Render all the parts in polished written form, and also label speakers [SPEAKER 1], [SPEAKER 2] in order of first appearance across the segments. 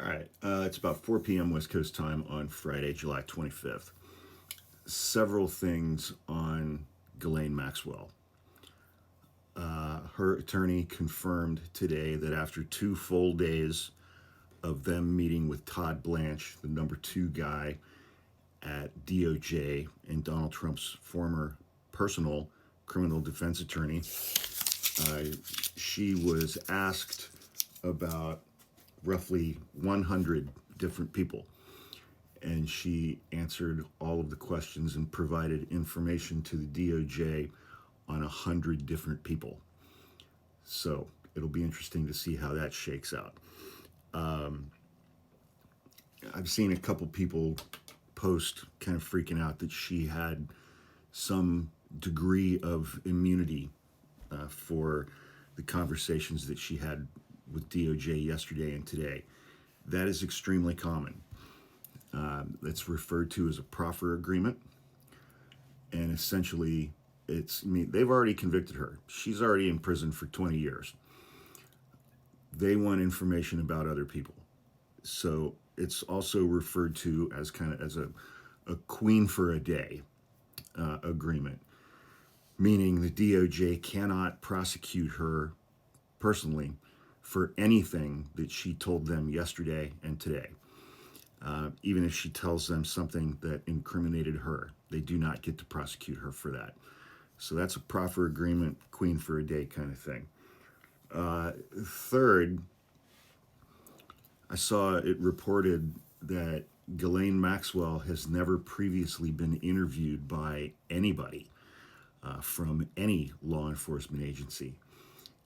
[SPEAKER 1] right. It's about 4 p.m. West Coast time on Friday, July 25th. Several things on Ghislaine Maxwell. Her attorney confirmed today that after 2 full days of them meeting with Todd Blanche, the number 2 guy at DOJ and Donald Trump's former personal criminal defense attorney, she was asked about roughly 100 different people. And she answered all of the questions and provided information to the DOJ on 100 different people. So it'll be interesting to see how that shakes out. I've seen a couple people post kind of freaking out that she had some degree of immunity for the conversations that she had with DOJ yesterday and today. That is extremely common. It's referred to as a proffer agreement. And essentially, they've already convicted her. She's already in prison for 20 years. They want information about other people. So it's also referred to as a queen for a day agreement, meaning the DOJ cannot prosecute her personally for anything that she told them yesterday and today. Even if she tells them something that incriminated her, they do not get to prosecute her for that. So that's a proffer agreement, queen for a day kind of thing. Third, I saw it reported that Ghislaine Maxwell has never previously been interviewed by anybody from any law enforcement agency.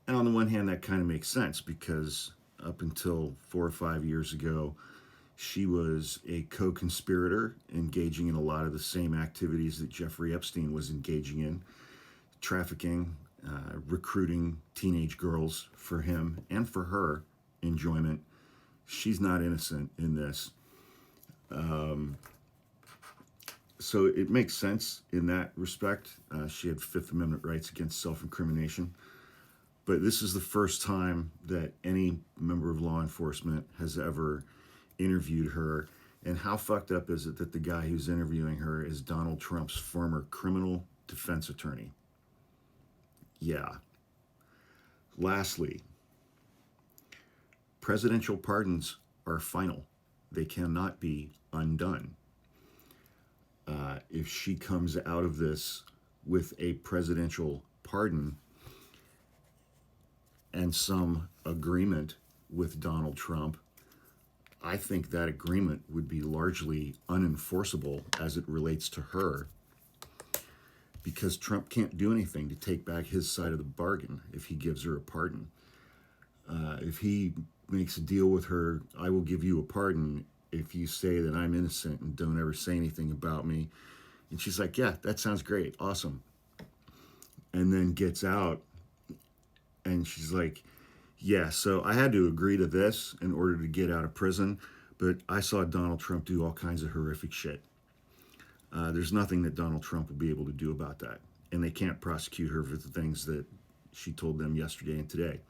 [SPEAKER 1] And on the one hand, that kind of makes sense because up until 4 or 5 years ago, she was a co-conspirator engaging in a lot of the same activities that Jeffrey Epstein was engaging in, trafficking, recruiting teenage girls for him and for her enjoyment. She's not innocent in this. So it makes sense in that respect. She had Fifth Amendment rights against self-incrimination. But this is the first time that any member of law enforcement has ever interviewed her. And how fucked up is it that the guy who's interviewing her is Donald Trump's former criminal defense attorney? Yeah. Lastly, presidential pardons are final. They cannot be undone. If she comes out of this with a presidential pardon and some agreement with Donald Trump, I think that agreement would be largely unenforceable as it relates to her, because Trump can't do anything to take back his side of the bargain if he gives her a pardon. If he makes a deal with her, I will give you a pardon if you say that I'm innocent and don't ever say anything about me. And she's like, yeah, that sounds great, awesome. And then gets out and she's like, yeah, so I had to agree to this in order to get out of prison, but I saw Donald Trump do all kinds of horrific shit. There's nothing that Donald Trump will be able to do about that. And they can't prosecute her for the things that she told them yesterday and today.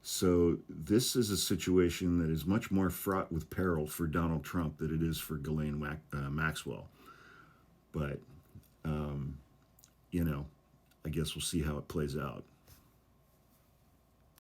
[SPEAKER 1] So this is a situation that is much more fraught with peril for Donald Trump than it is for Ghislaine Maxwell. But, I guess we'll see how it plays out.